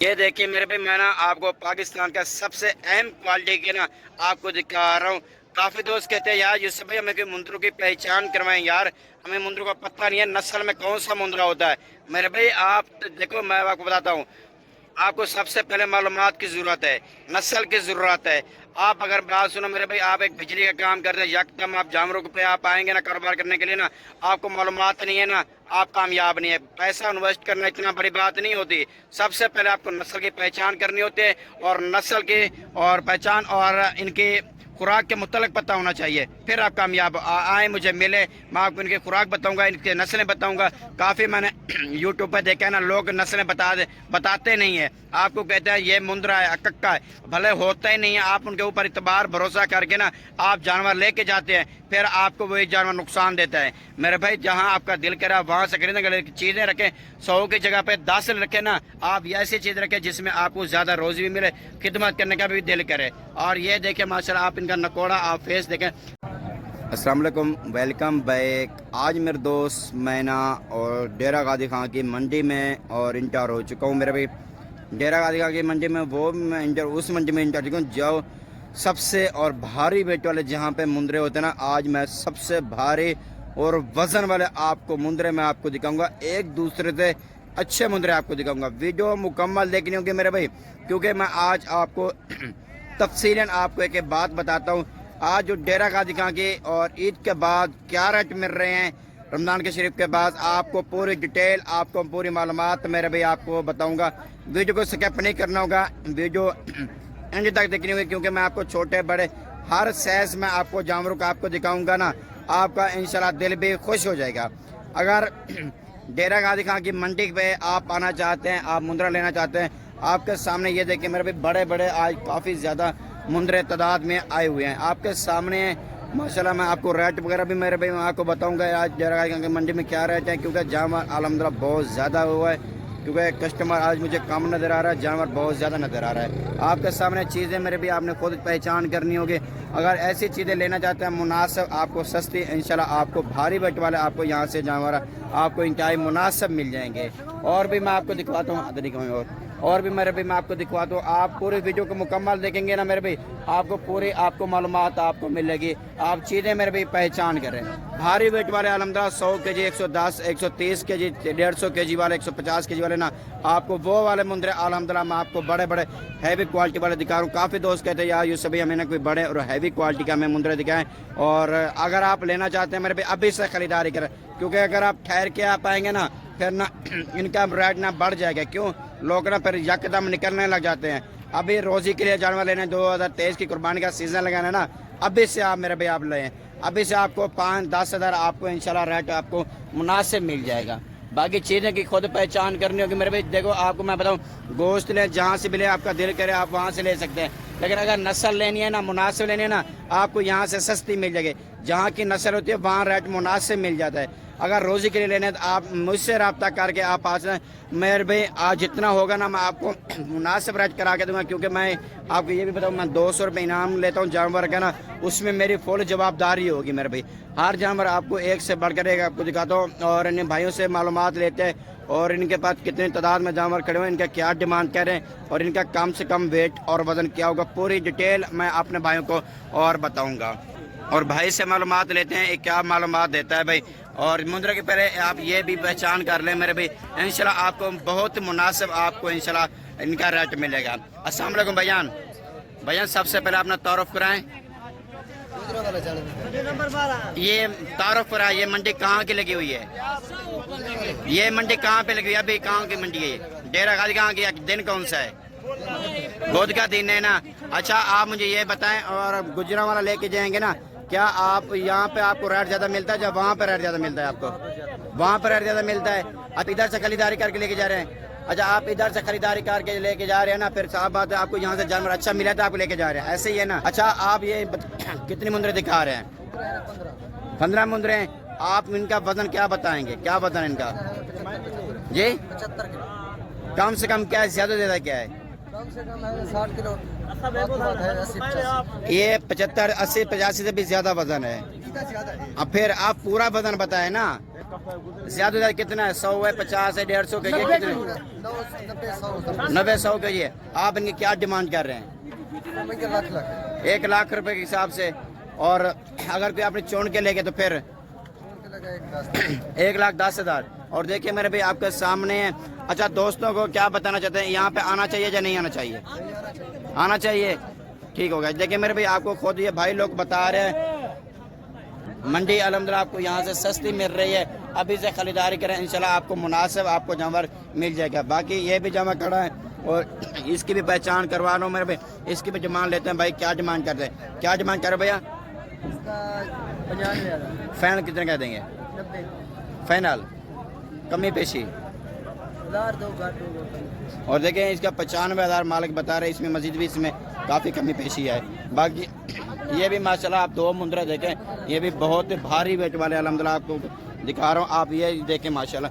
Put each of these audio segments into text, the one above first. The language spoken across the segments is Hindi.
ये देखिए मेरे भाई, मैं ना आपको पाकिस्तान का सबसे अहम क्वालिटी के ना आपको दिखा रहा हूँ। काफी दोस्त कहते हैं यार यूसुफ भाई हमें मुंदरों की पहचान करवाएं यार, हमें मुंदरों का पता नहीं है नस्ल में कौन सा मुंदरा होता है। मेरे भाई आप देखो, मैं आपको बताता हूँ। आपको सबसे पहले मालूमात की जरूरत है, नस्ल की जरूरत है। आप अगर बात सुनो मेरे भाई, आप एक बिजली का काम करते हैं, यकदम आप जानवरों पे आप आएंगे ना कारोबार करने के लिए ना, आपको मालूमात नहीं है ना, आप कामयाब नहीं है। पैसा इन्वेस्ट करना इतना बड़ी बात नहीं होती। सबसे पहले आपको नस्ल की पहचान करनी होती है, और नस्ल की और पहचान और इनकी खुराक के मुतलक पता होना चाहिए, फिर आप कामयाब आए मुझे मिले। मैं आपको इनकी खुराक बताऊंगा, इनके नस्लें बताऊंगा। काफ़ी मैंने यूट्यूब पर देखा है ना, लोग नस्लें बताते नहीं है। आपको कहते हैं ये मुंदरा है, अकक्का है, भले होता ही नहीं है। आप उनके ऊपर इतबार भरोसा करके ना आप जानवर लेके जाते हैं, फिर आपको वही जानवर नुकसान देता है। मेरे भाई जहां आपका दिल करे वहां से खरीदने की चीज़ें रखें, 100 की जगह पे 10 रखें ना। आप ऐसी चीज़ रखें जिसमें आपको ज़्यादा रोजी भी मिले, खिदमत करने का भी दिल करे। और ये देखें माशाल्लाह, आप इनका नकोड़ा आप फेस देखें। अस्सलाम वालेकुम, वेलकम बैक। आज मेरे दोस्त मैना और डेरा गाजी खां की मंडी में और इंटर हो चुका हूँ। मेरे भाई डेरा गाजी खां की मंडी में मैं उस मंडी में इंटर चुका हूँ जो सबसे और भारी वेट वाले जहाँ पे मुंदरे होते हैं ना। आज मैं सबसे भारी और वजन वाले आपको मुंदरे मैं आपको दिखाऊंगा, एक दूसरे से अच्छे मुंदरे आपको दिखाऊंगा। वीडियो मुकम्मल देखनी होगी मेरे भाई, क्योंकि मैं आज आपको तफसीलन आपको एक बात बताता हूँ। आज जो डेरा गाजी खां की और ईद के बाद क्या रेट मिल रहे हैं, रमज़ान के शरीफ के बाद आपको पूरी डिटेल, आपको पूरी मालूमात मेरे भाई आपको बताऊंगा। वीडियो को स्किप नहीं करना होगा, वीडियो एंड तक देखनी होगी, क्योंकि मैं आपको छोटे बड़े हर साइज में आपको जानवरों का आपको दिखाऊंगा ना। आपका इंशाल्लाह दिल भी खुश हो जाएगा। अगर डेरा गाजी खां की मंडी पे आप आना चाहते हैं, आप मुंदरा लेना चाहते हैं, आपके सामने ये देखिए मेरे भाई, बड़े बड़े आज काफ़ी ज़्यादा मुंदरे तादाद में आए हुए हैं आपके सामने माशाल्लाह। मैं आपको रेट वगैरह भी मेरे भाई मैं आपको बताऊंगा आज डेरा गाजी खां की मंडी में क्या रेट है, क्योंकि जानवर अल्हम्दुलिल्लाह बहुत ज़्यादा हुआ है। क्योंकि कस्टमर आज मुझे कम नज़र आ रहा है, जानवर बहुत ज़्यादा नज़र आ रहा है। आपके सामने चीज़ें मेरे भी आपने खुद पहचान करनी होगी। अगर ऐसी चीज़ें लेना चाहते हैं मुनासिब, आपको सस्ती, इंशाल्लाह आपको भारी वेट वाले आपको यहाँ से जानवर आपको इंतहाई मुनासिब मिल जाएंगे। और भी मैं आपको दिखवाता हूँ और भी मेरे भाई मैं आपको दिखवा दूँ। आप पूरे वीडियो को मुकम्मल देखेंगे ना मेरे भाई, आपको पूरी आपको मालूमात आपको मिलेगी। आप चीज़ें मेरे भाई पहचान करें। भारी वेट वाले अल्हम्दुलिल्लाह 100 केजी, 110, 130 केजी, 150 केजी वाले, 150 केजी वाले ना, आपको वो वाले मुंदरे अल्हम्दुलिल्लाह मैं आपको बड़े बड़े हैवी क्वालिटी वाले दिखा रहा हूँ। काफ़ी दोस्त कहते हैं यार यूसुफ भाई हमें ना कोई बड़े और हैवी क्वालिटी का हमें मुंदरे दिखाएं। और अगर आप लेना चाहते हैं मेरे भाई अभी से ख़रीदारी करें, क्योंकि अगर आप ठहर के आ पाएंगे ना फिर ना इनका रेट ना बढ़ जाएगा। क्यों लोग ना फिर यकदम निकलने लग जाते हैं। अभी रोज़ी के लिए जानवर लेने 2023 की कुर्बानी का सीज़न लगाना है ना, अभी से आप मेरे भाई आप लें, अभी से आपको 5-10 हज़ार आपको इंशाल्लाह रेट आपको मुनासिब मिल जाएगा। बाकी चीज़ें की खुद पहचान करनी होगी मेरे भाई। देखो आपको मैं बताऊं, गोश्त ले जहाँ से मिले आपका दिल करे आप वहाँ से ले सकते हैं, लेकिन अगर नस्ल लेनी है ना, मुनासिब लेनी है ना, आपको यहाँ से सस्ती मिल जाएगी। जहाँ की नस्ल होती है वहाँ रेट मुनासिब मिल जाता है। अगर रोज़ी के लिए लेने तो आप मुझसे रब्ता करके आप आ जाए मेरे भाई। आज जितना होगा ना मैं आपको मुनासिब रेट करा के दूंगा, क्योंकि मैं आपको ये भी बताऊँ मैं 200 रुपये इनाम लेता हूँ जानवर का ना, उसमें मेरी फुल जवाबदारी होगी मेरे भाई। हर जानवर आपको एक से बढ़कर एक आपको दिखाता हूँ, और इन भाइयों से मालूमात लेते हैं और इनके पास कितनी तादाद में जानवर खड़े हुए हैं, इनका क्या डिमांड कर रहे हैं और इनका कम से कम वेट और वज़न क्या होगा, पूरी डिटेल मैं अपने भाइयों को और बताऊँगा। और भाई से मालूमात लेते हैं क्या मालूमात देता है भाई। और मुंदरा के पहले आप ये भी पहचान कर लें मेरे भाई, इंशाल्लाह आपको बहुत मुनासिब आपको इंशाल्लाह इनका रेट मिलेगा। अस्सलाम वालेकुम भैया सबसे पहले अपना तारुफ कराएं। ये तारुफ कराएं, ये मंडी कहाँ की लगी हुई है? ये मंडी कहाँ पे लगी हुई है? अभी कहाँ की मंडी है? डेरा गाजी कहाँ की? दिन कौन सा है? बुध का दिन है ना। अच्छा आप मुझे ये बताएं, और गुजरा वाला लेके जाएंगे ना, क्या आप यहाँ पे आपको रेट ज़्यादा मिलता है जब वहाँ पे रेट ज़्यादा मिलता है? आपको वहाँ पे रेट ज़्यादा मिलता है, आप इधर से खरीदारी करके लेके जा रहे हैं। अच्छा आप इधर से खरीदारी करके लेके जा रहे हैं ना, फिर साफ बात है आपको यहाँ से जानवर अच्छा मिला था आपको लेके जा रहे हैं, ऐसे ही है ना। अच्छा आप ये कितने मुंदरे दिखा रहे हैं? 15 मुंदरे हैं। आप इनका वजन क्या बताएंगे, क्या वजन इनका जी? कम से कम क्या है, ज़्यादा ज़्यादा क्या है? कम से कम 60 किलो। ये 75, 80, 85 से भी ज्यादा वजन है। अब फिर आप पूरा वजन बताए ना, ज्यादा ज्यादा कितना है? 100 है, 50 है, 150 के जी कितने? 90 100 के जी। आप इनकी क्या डिमांड कर रहे हैं? 1 लाख रुपए के हिसाब से। और अगर कोई आपने चुन के लेके तो फिर 1,10,000। और देखिए मेरे भाई आपके सामने है। अच्छा, दोस्तों को क्या बताना चाहते हैं, यहाँ पे आना चाहिए या नहीं आना चाहिए? आना चाहिए, ठीक होगा। देखिए मेरे भाई आपको खुद ये भाई लोग बता रहे हैं मंडी अल्हम्दुलिल्लाह आपको यहाँ से सस्ती मिल रही है। अभी से खरीदारी करें, इंशाल्लाह आपको मुनासिब आपको जानवर मिल जाएगा। बाकी ये भी जमा खड़ा है और इसकी भी पहचान करवा रहा हूँ मेरे भाई। इसकी भी डिमांड लेते हैं भाई, क्या डिमांड करते हैं? क्या डिमांड कर रहे भैया? फाइनल कितने कह देंगे? फाइनल कमी पेशी। और देखें इसका 95,000 मालिक बता रहे हैं। इसमें मजीद भी इसमें काफ़ी कमी पेशी है। बाकी ये भी माशाल्लाह आप 2 मुंद्रे देखें, ये भी बहुत भारी वेट वाले अल्हम्दुलिल्लाह आपको दिखा रहा हूँ। आप ये देखें माशाल्लाह।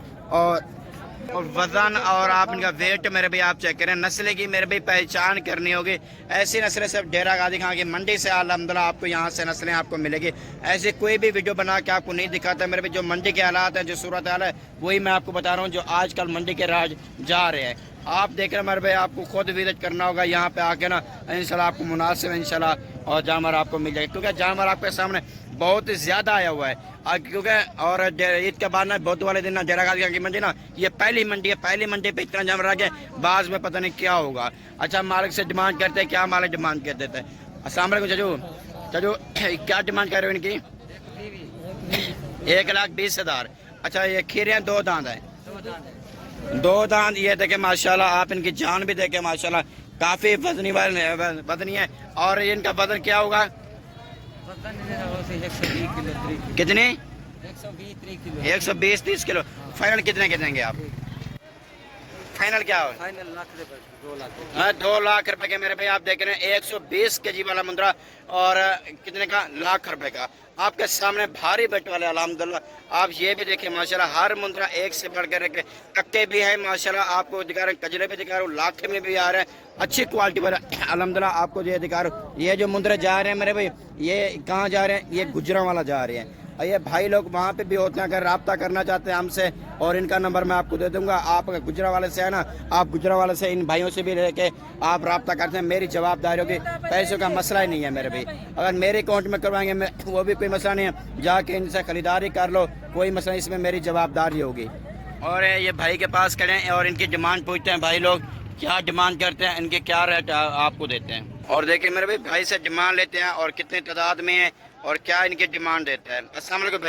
और वज़न और आप इनका वेट मेरे भी आप चेक करें। नस्ल की मेरे भी पहचान करनी होगी। ऐसी नस्लें सिर्फ डेरा गाजी खां की मंडी से अल्हम्दुलिल्लाह आपको यहाँ से नस्लें आपको मिलेगी। ऐसे कोई भी वीडियो बना के आपको नहीं दिखाता मेरे भी। जो मंडी के हालात है, जो सूरत हाल है, वही मैं आपको बता रहा हूँ जो आजकल मंडी के राज जा रहे हैं। आप देख रहे हैं मेरे भाई, आपको खुद विजिट करना होगा यहाँ पे आके ना, इंशाल्लाह आपको मुनासिब इंशाल्लाह और जानवर आपको मिल जाएगा। क्योंकि जानवर आपके सामने बहुत ज़्यादा आया हुआ है। क्योंकि और ईद के बाद ना बुध वाले दिन ना डेरा गाजी की मंडी ना, ये पहली मंडी है। पहली मंडी पे इतना जानवर आ गया, बाद में पता नहीं क्या होगा। अच्छा, मालिक से डिमांड करते हैं, क्या मालिक डिमांड कर देते हैं? अस्सलाम वालेकुम चजू क्या डिमांड कर रहे हो इनकी? 1,20,000। अच्छा, ये खीरे हैं, 2 दांत है? 2 दांत। ये देखे माशाल्लाह, आप इनकी जान भी देखे माशाल्लाह, काफी वजनी वजनी है। और इनका वजन क्या होगा? 120 किलो। कितने? 120-30 120-30 किलो। किलो। फाइनल कितने के देंगे आप? फाइनल क्या हो? फाइनल 2 लाख। हाँ, 2 लाख रुपए के मेरे भाई आप देख रहे हैं। 120 के जी वाला मुंद्रा और कितने का? लाख रुपए का। आपके सामने भारी बेट वाले अल्हम्दुलिल्लाह। आप ये भी देखिए माशाल्लाह, हर मुंद्रा एक से बढ़कर एक। कक्के भी है माशाल्लाह, आपको दिखा रहे हैं, कजरे भी दिखा रहा हूँ, लाख में भी आ रहे हैं, अच्छी क्वालिटी वाला अल्हम्दुलिल्लाह आपको ये दिखा रहा हूँ। ये जो मुंद्रे जा रहे हैं मेरे भाई, ये कहाँ जा रहे हैं? ये गुजरांवाला जा रहे हैं। और ये भाई लोग वहाँ पे भी होते हैं, अगर रब्ता करना चाहते हैं हमसे, और इनका नंबर मैं आपको दे दूंगा। आप अगर गुजरांवाले से है ना, आप गुजरांवाले से इन भाइयों से भी लेके आप रब्ता करते हैं, मेरी जवाबदारी होगी। पैसों का मसला ही नहीं है मेरे भाई। अगर मेरे अकाउंट में करवाएंगे वो भी कोई मसला नहीं है, जाके इनसे खरीदारी कर लो, कोई मसला, इसमें मेरी जवाबदारी होगी। और ये भाई के पास खड़े हैं और इनकी डिमांड पूछते हैं भाई लोग, क्या डिमांड करते हैं, इनके क्या रेट आपको देते हैं। और देखिए मेरे भाई से डिमांड लेते हैं और कितने तादाद में है और क्या इनकी डिमांड देते हैं। अस्सलाम वालेकुम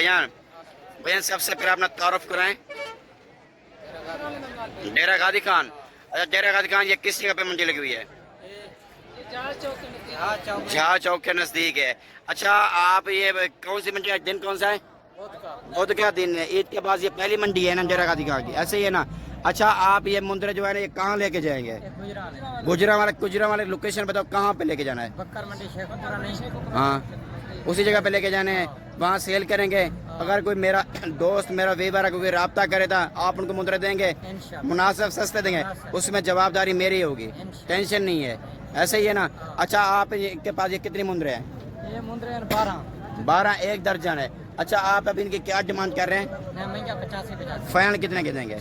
भैया सबसे पहले अपना तारुफ कराएं। डेरा गाजी खान। अच्छा, डेरा गाजी खान ये किस जगह पे मंडी लगी हुई है? जहाँ चौक के नज़दीक है। अच्छा, आप ये कौन सी मंडी है? दिन कौन सा है? बुध का दिन है। ईद के बाद ये पहली मंडी है ना डेरा गाजी खान की, ऐसे ही है ना? अच्छा, आप ये मुंद्रे जो है ना, ये कहाँ लेके जाएंगे? गुजरांवाला लोकेशन बताओ, कहाँ पे लेके जाना है? बक्कर मंडी शेखपुरा नहीं। हाँ, उसी जगह पे लेके जाने हैं, वहाँ सेल करेंगे। अगर कोई मेरा दोस्त, मेरा वीवर है, कोई रब्ता करेगा, आप उनको मुंद्रे देंगे, मुनासिब सस्ते देंगे, उसमें जवाबदारी मेरी होगी, टेंशन नहीं है। ऐसे ही है ना? अच्छा, आप के पास ये कितनी मुंद्रे हैं? ये मुंद्रे 12 1 दर्जन है। अच्छा, आप अभी इनकी क्या डिमांड कर रहे हैं? 85 फाइनल कितने के देंगे?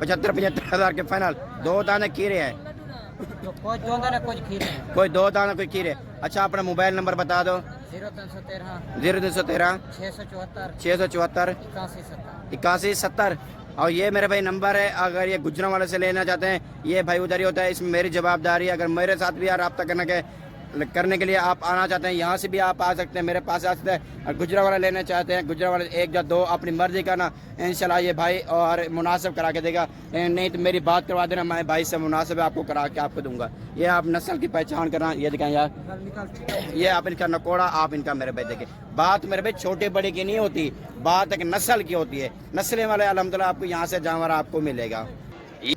75 हज़ार के फाइनल। 2 दाने खीरे है, कोई 2 दाने कोई खीरे हैं। कोई 2 दाने कोई खीरे। अच्छा, अपना मोबाइल नंबर बता दो। 0313 674 674 81 70। और ये मेरे भाई नंबर है। अगर ये गुजरांवाले से लेना चाहते हैं, ये भाई उधर ही होता है, इसमें मेरी जवाबदारी है। अगर मेरे साथ भी रब्ता करने के लिए आप आना चाहते हैं, यहाँ से भी आप आ सकते हैं, मेरे पास आ सकते हैं। और गुजरांवाला लेना चाहते हैं, गुजरांवाला 1 या 2 अपनी मर्जी का ना, इंशाल्लाह ये भाई और मुनासिब करा के देगा। नहीं तो मेरी बात करवा देना, मैं भाई से मुनासिब आपको करा के आपको दूंगा। ये आप नस्ल की पहचान करना, ये दिखाएं यार, ये आप इनका नकोड़ा, आप इनका मेरे भाई देखिए। बात मेरे भाई छोटे बड़े की नहीं होती, बात एक नस्ल की होती है। नस्लें वाले अल्हम्दुलिल्लाह आपको यहाँ से जानवर आपको मिलेगा।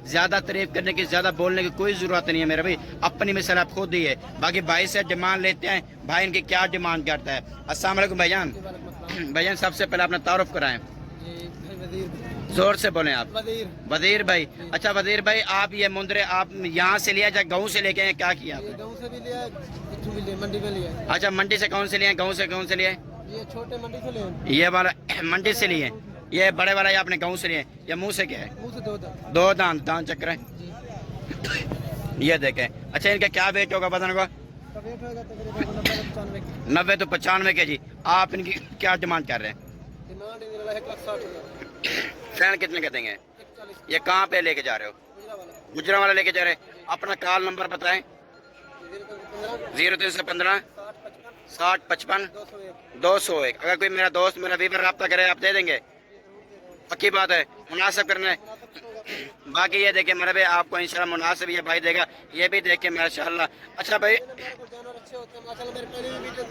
ज्यादा तारीफ करने की, ज्यादा बोलने की कोई जरूरत नहीं है मेरे भाई, अपनी मिसाल आप खुद ही है। बाकी भाई से डिमांड लेते हैं, भाई इनकी क्या डिमांड करता है। अस्सलाम वालेकुम भाईजान सबसे पहले अपना तारुफ कराएं, जोर से बोलें आप। वजीर भाई। अच्छा वजीर भाई, आप ये मुंद्रे आप यहाँ से लिया या गाँव से लेके आए, क्या किया? गाँव से भी लिया, मंडी में लिया। अच्छा, मंडी से कौन से लिए? गाँव से कौन से लिए? ये छोटे मंडी से लिए। ये वाला मंडी से लिए। ये बड़े वाला ये आपने गाँव से लिए या मुँह से क्या है? मुँह से 2 दांत। 2 दांत दांत चक्कर है। जी। ये देखें। अच्छा इनका क्या वेट होगा बदन का? का वेट होगा तकरीबन 90 तो 95 के जी। आप इनकी क्या डिमांड कर रहे हैं? Demand in 1,60,000। फैन कितने का देंगे? 140। ये कहाँ पे लेके जा रहे हो? गुजरावाला लेके जा रहे हैं। अपना कॉल नंबर बताएं। 0315 60 55 201। अगर कोई मेरा दोस्त मेरा वीवर रब्ता करे आप दे देंगे? पक्की बात है, मुनासिब करना है। बाकी ये देखिए मेरे भाई आपको इंशाल्लाह मुनासिब ये भाई देगा। ये भी देखे माशाल्लाह। अच्छा भाई जानवर अच्छे होते हैं माशाल्लाह। मेरे पहले भी वीडियो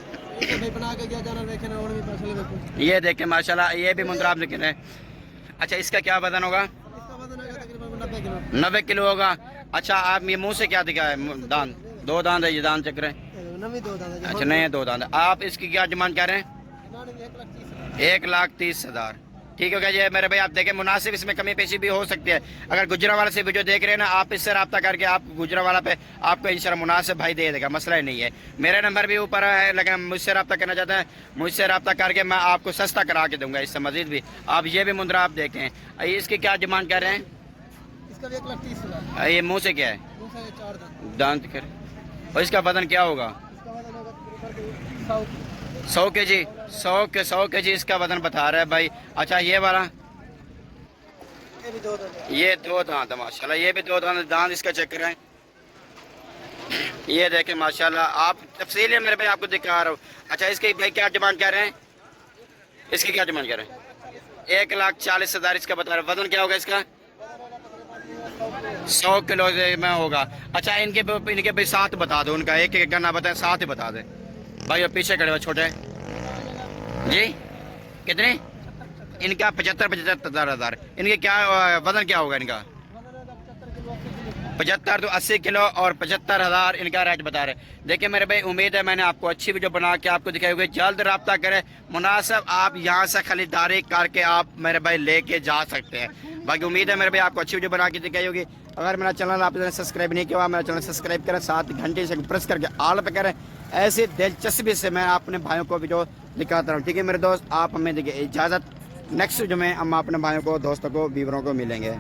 भाई बना के गया जानवर देखे ना और भी माशाल्लाह बिल्कुल। ये देखे माशाल्लाह ये भी मुंद्रा आप देख रहे हैं। अच्छा इसका क्या वजन होगा? इसका वजन होगा तकरीबन 90 किलो। 90 किलो होगा। अच्छा आप ये मुंह से क्या दिखा है? दांत 2 दांत है, ये दांत चक्र है। नवी 2 दांत है। अच्छा नहीं है 2 दांत है। आप इसकी क्या डिमांड कर रहे हैं? डिमांड 1,30,000। ठीक है ये मेरे भाई आप देखें मुनासिब इसमें कमी पेशी भी हो सकती है। अगर गुजरावाला से वीडियो देख रहे हैं ना आप इससे रब्ता करके आप गुजरावाला पे आपको इंशाल्लाह मुनासिब भाई दे देगा, मसला ही नहीं है। मेरा नंबर भी ऊपर है, लेकिन मुझसे रब्ता करना चाहते हैं मुझसे रब्ता करके मैं आपको सस्ता करा के दूंगा इससे मजीद भी। आप ये भी मुंद्रा आप देखें। इसकी क्या डिमांड कर रहे हैं? इसका 1,30,000। ये मुँह से क्या है? मुंह से 4 दांत। दांत कर। और इसका वजन क्या होगा? इसका वजन होगा तकरीबन 100 के जी। 100 के जी इसका वजन बता रहा है भाई। अच्छा ये वाला? ये भी 2 दांत। ये 2 दांत है माशाल्लाह। ये भी 2 दांत दांत इसका चक्कर है। ये देखें माशाल्लाह। आप तफसील है मेरे भाई आपको दिखा रहा हूँ। अच्छा इसकी भाई क्या डिमांड कर रहे हैं? इसकी क्या डिमांड कर रहे हैं? 1,40,000 इसका बता रहे हैं। वजन क्या होगा इसका? 100 किलो में होगा। अच्छा इनके भाई 7 बता दो। उनका एक एक गन्ना बताएं, 7 ही बता दे भाई। और पीछे खड़े हुए छोटे जी कितने? इनका 75,000। इनके क्या वजन क्या होगा इनका? 75 तो 80 किलो और 75,000 इनका रेट बता रहे। देखिए मेरे भाई उम्मीद है मैंने आपको अच्छी वीडियो बना के आपको दिखाई होगी। जल्द रब्ता करें मुनासिब। आप यहाँ से खरीदारी करके आप मेरे भाई लेके जा सकते हैं। बाकी उम्मीद है मेरे भाई आपको अच्छी वीडियो बना के दिखाई होगी। अगर मेरा चैनल आपने सब्सक्राइब नहीं किया मेरा चैनल सब्सक्राइब करें, साथ घंटे से प्रेस करके ऑल पे करें। ऐसी दिलचस्पी से मैं अपने भाइयों को वीडियो दिखाता हूँ। ठीक है मेरे दोस्त, आप हमें देखिए इजाज़त। नेक्स्ट वीडियो में हम अपने भाइयों को दोस्तों को व्यूअरों को मिलेंगे।